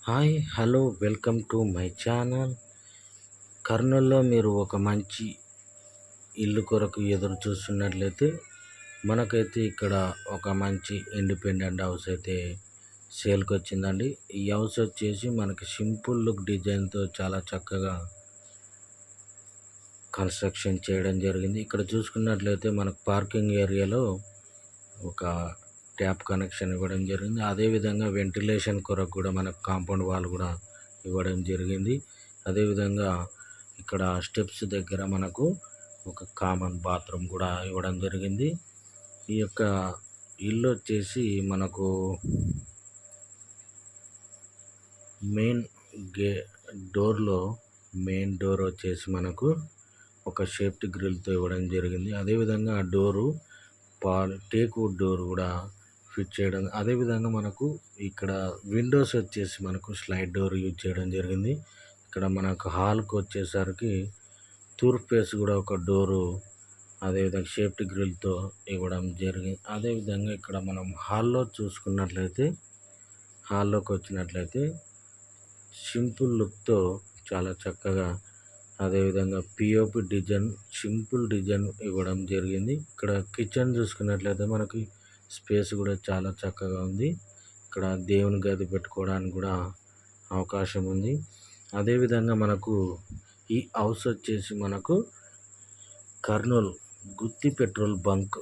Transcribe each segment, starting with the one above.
Hi hello welcome to my channel. కర్నూలులో మీరు ఒక మంచి ఇల్లు కొరకు ఎదురు చూస్తున్నట్లయితే మనకైతే ఇక్కడ ఒక మంచి ఇండిపెండెంట్ హౌస్ అయితే సేల్కి వచ్చిందండి. ఈ హౌస్ వచ్చేసి మనకి సింపుల్ లుక్ డిజైన్తో చాలా చక్కగా కన్స్ట్రక్షన్ చేయడం జరిగింది. ఇక్కడ చూసుకున్నట్లయితే మనకు పార్కింగ్ ఏరియాలో ఒక ట్యాప్ కనెక్షన్ ఇవ్వడం జరిగింది. అదేవిధంగా వెంటిలేషన్ కొరకు కూడా మనకు కాంపౌండ్ వాల్ కూడా ఇవ్వడం జరిగింది. అదేవిధంగా ఇక్కడ స్టెప్స్ దగ్గర మనకు ఒక కామన్ బాత్రూమ్ కూడా ఇవ్వడం జరిగింది. ఈ యొక్క ఇల్లు వచ్చేసి మనకు మెయిన్ మెయిన్ డోర్ వచ్చేసి మనకు ఒక సేఫ్టీ గ్రిల్తో ఇవ్వడం జరిగింది. అదేవిధంగా ఆ డోరు టేక్ వుడ్ డోర్ కూడా ఫిట్ చేయడం. అదేవిధంగా మనకు ఇక్కడ విండోస్ వచ్చేసి మనకు స్లైడ్ డోర్ యూజ్ చేయడం జరిగింది. ఇక్కడ మనకు హాల్కి వచ్చేసరికి తూర్పు ఫేస్ కూడా ఒక డోరు అదేవిధంగా సేఫ్టీ గ్రిల్తో ఇవ్వడం జరిగింది. అదేవిధంగా ఇక్కడ మనం హాల్లోకి వచ్చినట్లయితే సింపుల్ లుక్తో చాలా చక్కగా అదేవిధంగా పిఓపి డిజైన్ సింపుల్ డిజైన్ ఇవ్వడం జరిగింది. ఇక్కడ కిచెన్ చూసుకున్నట్లయితే మనకి స్పేస్ కూడా చాలా చక్కగా ఉంది. ఇక్కడ దేవుని గది పెట్టుకోవడానికి కూడా అవకాశం ఉంది. అదేవిధంగా మనకు ఈ హౌస్ వచ్చేసి మనకు కర్నూలు గుత్తి పెట్రోల్ బంక్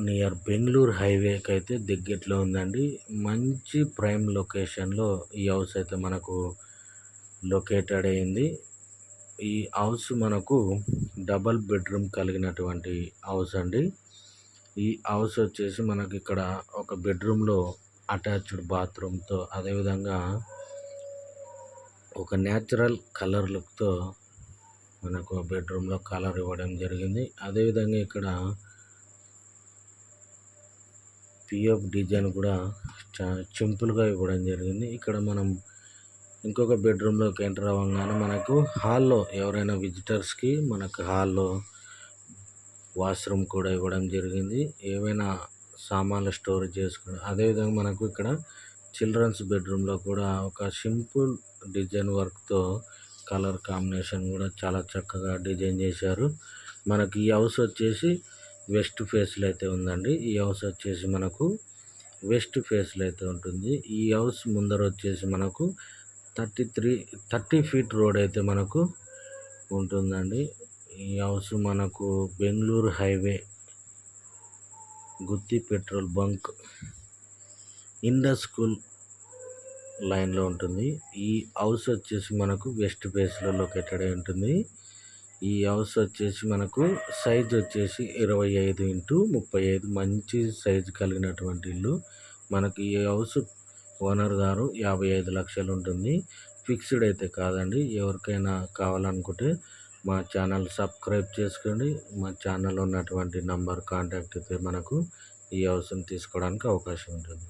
నియర్ బెంగళూరు హైవేకి అయితే దగ్గరలో ఉందండి. మంచి ప్రైమ్ లొకేషన్లో ఈ హౌస్ అయితే మనకు లొకేటెడ్ అయింది. ఈ హౌస్ మనకు డబల్ బెడ్రూమ్ కలిగినటువంటి హౌస్ అండి. ఈ హౌస్ వచ్చేసి మనకి ఇక్కడ ఒక బెడ్రూమ్లో అటాచ్డ్ బాత్రూమ్తో అదేవిధంగా ఒక న్యాచురల్ కలర్ లుక్తో మనకు బెడ్రూమ్లో కలర్ ఇవ్వడం జరిగింది. అదేవిధంగా ఇక్కడ పిఎఫ్ డిజైన్ కూడా సింపుల్గా ఇవ్వడం జరిగింది. ఇక్కడ మనం ఇంకొక బెడ్రూమ్లోకి ఎంటర్ అవ్వగానే మనకు హాల్లో ఎవరైనా విజిటర్స్కి మనకు హాల్లో వాష్రూమ్ కూడా ఇవ్వడం జరిగింది. ఏవైనా సామాన్లు స్టోర్ చేసుకోవడం. అదేవిధంగా మనకు ఇక్కడ చిల్డ్రన్స్ బెడ్రూమ్లో కూడా ఒక సింపుల్ డిజైన్ వర్క్తో కలర్ కాంబినేషన్ కూడా చాలా చక్కగా డిజైన్ చేశారు. మనకి ఈ హౌస్ వచ్చేసి వెస్ట్ ఫేస్లో అయితే ఉందండి. ఈ హౌస్ వచ్చేసి మనకు వెస్ట్ ఫేస్లో అయితే ఉంటుంది. ఈ హౌస్ ముందర వచ్చేసి మనకు 30 ఫీట్ రోడ్ అయితే మనకు ఉంటుందండి. ఈ హౌస్ మనకు బెంగళూరు హైవే గుత్తి పెట్రోల్ బంక్ ఇండస్ స్కూల్ లైన్లో ఉంటుంది. ఈ హౌస్ వచ్చేసి మనకు వెస్ట్ ఫేస్లో లొకేటెడ్ అయి ఉంటుంది. ఈ హౌస్ వచ్చేసి మనకు సైజ్ వచ్చేసి 25x35 మంచి సైజు కలిగినటువంటి ఇల్లు. మనకి ఈ హౌస్ ఓనర్ గారు 55 లక్షలు ఉంటుంది. ఫిక్స్డ్ అయితే కాదండి. ఎవరికైనా కావాలనుకుంటే మా ఛానల్ సబ్స్క్రైబ్ చేసుకోండి. మా ఛానల్లో ఉన్నటువంటి నంబర్ కాంటాక్ట్ అయితే మనకు ఈ హౌస్ని తీసుకోవడానికి అవకాశం ఉంటుంది.